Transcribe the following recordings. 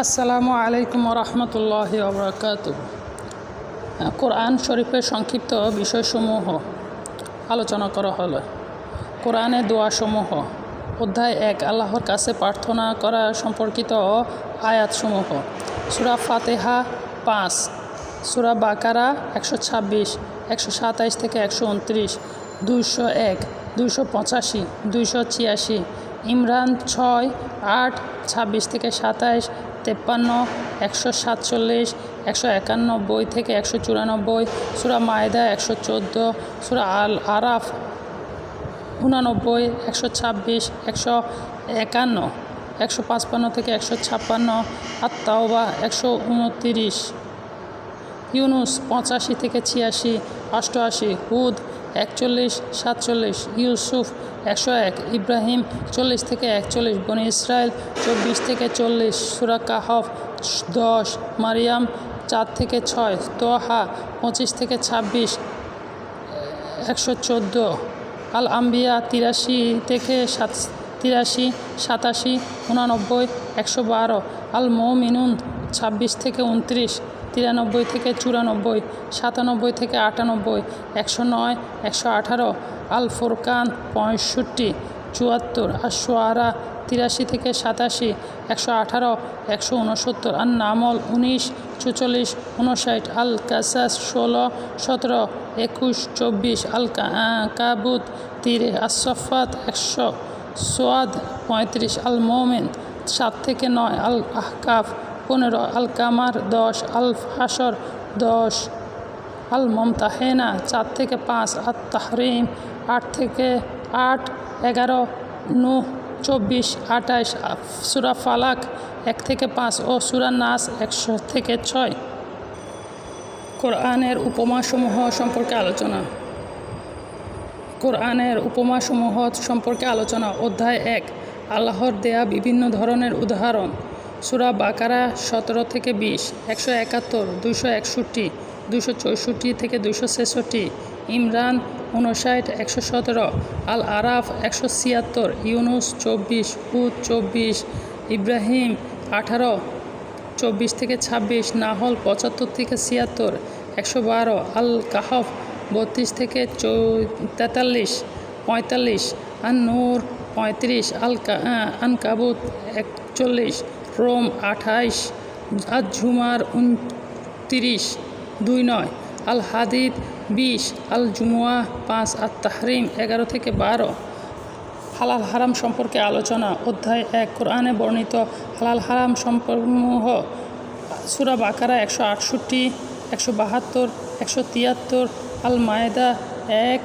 আসসালামু আলাইকুম রহমতুল্লাহি ওবরাকাতুহু। কোরআন শরীফের সংক্ষিপ্ত বিষয়সমূহ আলোচনা করা হলো। কোরআনে দোয়াসমূহ। অধ্যায় 1, আল্লাহর কাছে প্রার্থনা করা সম্পর্কিত আয়াতসমূহ। সূরা ফাতিহা 5, সূরা বাকারা 126, 127 থেকে 129, 201, 285, 286, ইমরান 6, 8, 26 থেকে 27, 53, 147, 191 থেকে 194, সূরা মায়েদা 114, সূরা আল আরাফ 89, 126, 151, 155 থেকে 156, আত-তাওবা 129, ইউনুস 85 থেকে 86, 88, হুদ 41, 47, ইউসুফ 101, ইব্রাহিম 40 থেকে 41, বনী ইসরাইল 24 থেকে 40, সূরা কাহফ 10, মারিয়াম 4 থেকে 6, তোহা 25 থেকে 26, 114, আল আম্বিয়া 83 থেকে 83, 87, 89, 112, আল মুমিনুন 26 থেকে 29, 93 থেকে 94, 97 থেকে 98, 109, 118, আল ফুরকান 65, 74, আশ-শুআরা 83 থেকে 87, 118, 169, আন নামল 19, 44, 59, আল কাসাস 16, 17, 21, 24, আল কাবুত 30, আস-সাফাত 100, সোয়াদ 35, আল মুমিন 7 থেকে 9, আল আহকাফ 15, আল কামার 10, আল হাসর 10, আল মুমতাহিনা 4 থেকে 5, আত তাহরিম 8 থেকে 8, 11, নূহ 24, 28, সূরা ফালাক 1 থেকে 5 ও সূরা নাস 100 থেকে 6। কোরআনের উপমাসমূহ সম্পর্কে আলোচনা। কোরআনের উপমাসমূহ সম্পর্কে আলোচনা। অধ্যায় 1, আল্লাহর দেয়া বিভিন্ন ধরনের উদাহরণ। সূরা বাকারা 17 থেকে 20, 171, 261, 264 থেকে 266, ইমরান 59, 117, আল আরাফ 176, ইউনুস 24, হুদ 24, ইব্রাহিম 18, 24 থেকে 26, নাহল 75 থেকে 76, 112, আল কাহফ 32 থেকে 43, 45, আন নূর 35, আনকাবুত 41, রোম 28, আজ-ঝুমার 29, 29, আল হাদিদ 20, আল জুমুয়া 5, আত তাহরিম 11 থেকে 12। হালাল হারাম সম্পর্কে আলোচনা। অধ্যায় 1, কোরআনে বর্ণিত হালাল হারাম সম্পর্কসমূহ। সূরা বাকারা 168, 172, 173, আল মায়েদা 1,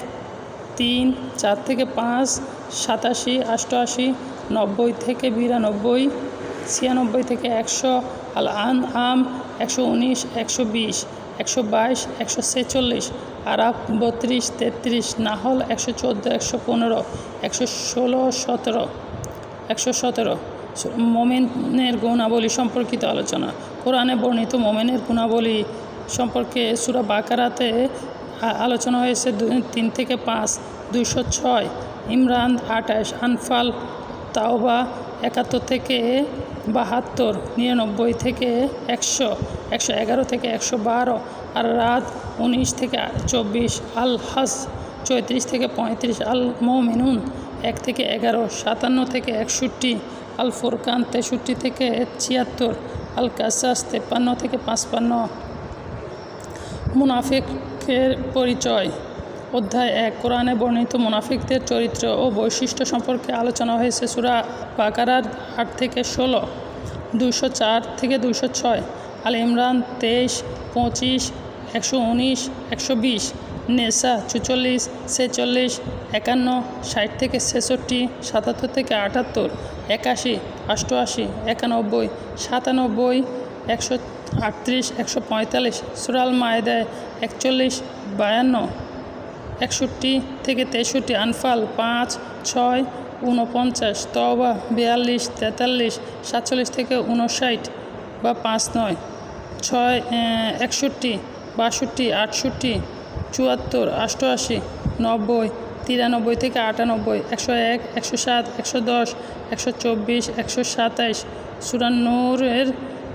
3, 4 থেকে 5, 87, 88, 90 থেকে 92, 96 থেকে 100, আল আনআম 119, 120, 122, 146, আরাফ 32, 33, নাহল 114, 115, 116, 117। মোমেনের গুণাবলী সম্পর্কিত আলোচনা। কোরআনে বর্ণিত মোমেনের গুণাবলী সম্পর্কে সূরা বাকারাতে আলোচনা হয়েছে 3 থেকে 5, 206, ইমরান 28, আনফাল তাওবা 71 থেকে 72, 99 থেকে 100, 111 থেকে 112, আর রাত 19 থেকে 24, আল হাজ 34 থেকে 35, আল মুমিনুন 1 থেকে 11, 57 থেকে 61, আল ফুরকান 63 থেকে 76, আল কাসাস 53 থেকে 55। মুনাফিকের পরিচয়। অধ্যায় 1, কোরআনে বর্ণিত মুনাফিকদের চরিত্র ও বৈশিষ্ট্য সম্পর্কে আলোচনা হয়েছে সূরা বাকারার 8 থেকে 16, 204 থেকে 206, আল ইমরান 23, 25, 119, 120, নেসা 44, 46, 51, 60 থেকে 66, 77 থেকে 78, 81, 88, 91, 97, 138, 145, সূরা আল মায়েদা 41, 52, 61 থেকে 63, আনফাল 5, 6, 49, তওবা 42, 43, 47 থেকে 59 বা 59, 6, 61, 62, 68, 74, 88, 90, 93 থেকে 98, 101, 107, 110, 124, 127, সূরা নূরের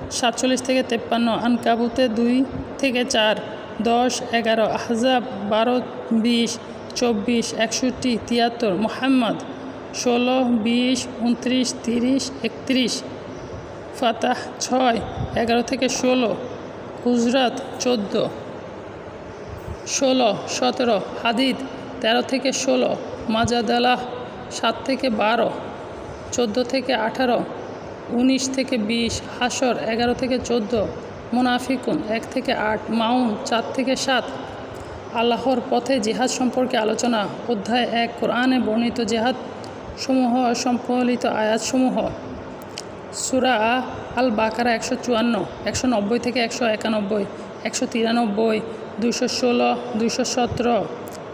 47 থেকে 53, আনকাবুতে 2 থেকে 4, 10, 11, আহজাব 12, 20, 24, 61, 73, মুহাম্মদ 16, 20, 29, 30, 31, ফাতাহ 6, 11 থেকে 16, হুজরাত 14, 16, 17, হাদিদ 13 থেকে 16, মাজাদালাহ 7 থেকে 12, 14 থেকে 18, 19 থেকে 20, হাসর 11 থেকে 14, মুনাফিকুন 1 থেকে 8, মাউন 4 থেকে 7, আল্লাহর পথে জিহাদ সম্পর্কে আলোচনা। অধ্যায় 1, কোরআনে বর্ণিত জিহাদ সমূহ সম্বলিত আয়াতসমূহ। সূরা আল বাকারা 154, 190 থেকে 191, 193, 216, 217,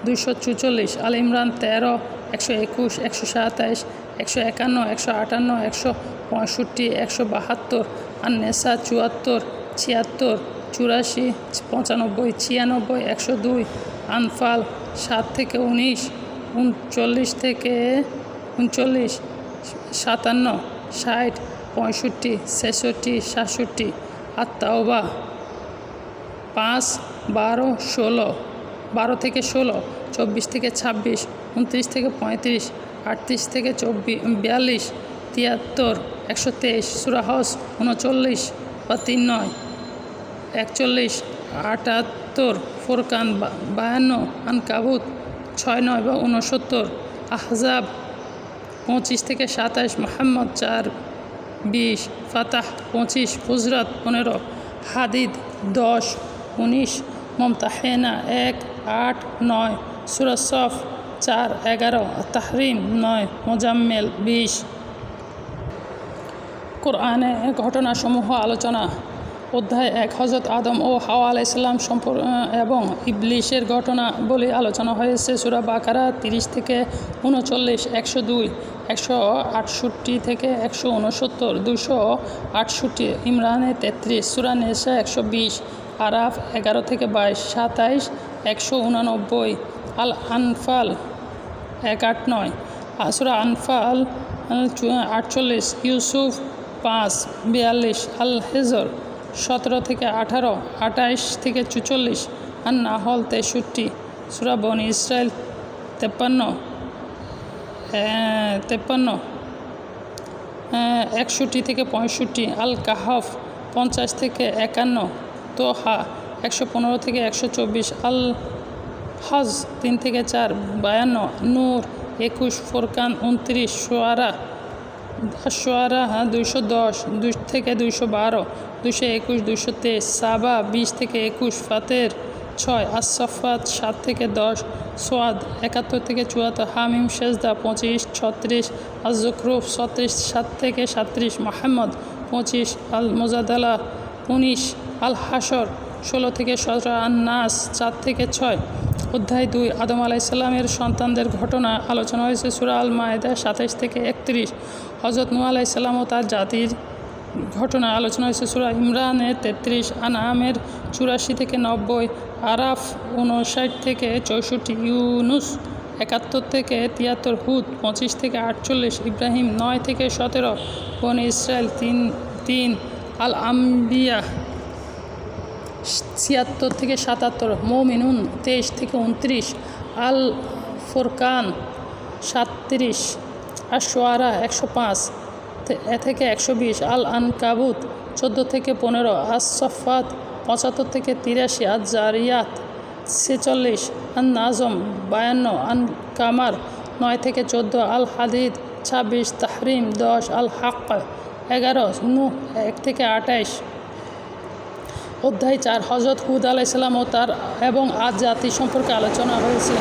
244, আল ইমরান 13, 121, 127, 151, 158, 165, 172, আন নেসা 74, 76, 84, 95, 96, 102, আনফাল 7 থেকে 19, 39 থেকে 39, 57, 60, 65, 66, 67, আত-তাওবা 5, 12, 16, 12 থেকে 16, 24 থেকে 26, 29 থেকে 35, 38 থেকে 42, 73, 123, সূরা হজ 39 বা 39, 41, 78, ফুরকান 52, আনকাবুত 69 বা 69, আহজাব 25 থেকে 27, মুহাম্মদ 4, 20, ফাতাহ 25, হুজরাত 15, হাদিদ 10, 19, মুমতাহিনা 1, 8, 9, সূরা সফ 4, 11, তাহরিম 9, মুজাম্মিল 20। কোরআনে ঘটনাসমূহ আলোচনা। অধ্যায় 1, হযরত আদম ও হাওয়া আলাইহিস সালাম এবং ইবলিসের ঘটনা বলে আলোচনা হয়েছে। সূরা বাকারা 30 থেকে 39, 102, 168 থেকে 169, 268, ইমরানে 33, সূরা নিসা 120, আরাফ 11 থেকে 22, 27, 189, আল আনফাল 189, সূরা আনফাল 48, ইউসুফ 5, 42, আল হিজর 17 থেকে 18, 28 থেকে 44, আন নাহল 63, সূরা বনী ইসরাইল 53, 61 থেকে 65, আল কাহফ 50 থেকে 51, তোহা 115 থেকে 124, আল হজ 3 থেকে 4, 52, নূর 21, ফুরকান 29, শুআরা 210, 2 থেকে 212, 221, 223, সাবা 20 থেকে 21, ফাতের 6, আস-সাফাত 7 থেকে 10, সোয়াদ 71 থেকে 74, হামিম সেজদা 25, 36, আজ-জুখরুফ 36, 7 থেকে 37, মুহাম্মদ 25, আল মুজাদালা 19, আল হাসর 16 থেকে 17, আন-নাস 4 থেকে 6। অধ্যায় 2, আদম আলাইহিস সালামের সন্তানদের ঘটনা আলোচনা হয়েছে। সূরা আল মায়েদা 27 থেকে 31, হযরত নূহ আলাইহিস সালাম ও তার জাতির ঘটনা আলোচনা হয়েছে। সূরা ইমরানে 33, আনআমের 84 থেকে 90, আরাফ 59 থেকে 64, ইউনুস 71 থেকে 73, হুদ 25 থেকে 48, ইব্রাহিম 9 থেকে 17, বনী ইসরাইল 3, আল আম্বিয়া 76 থেকে 77, মুমিনুন 23 থেকে 29, আল ফুরকান 37, আশ-শুআরা 105 থেকে 120, আল আনকাবুত 14 থেকে 15, আস-সাফাত 75 থেকে 83, আজ-জারিয়াত 46, আন-নাজম 52, আন-কামার 9 থেকে 14, আল হাদিদ 26, তাহরিম 10, আল হাক্ক 11, নূহ 1 থেকে 28। অধ্যায় 4, হযরত হুদ আলাইহিস সালাম ও তার এবং আদ জাতি সম্পর্কে আলোচনা হয়েছে।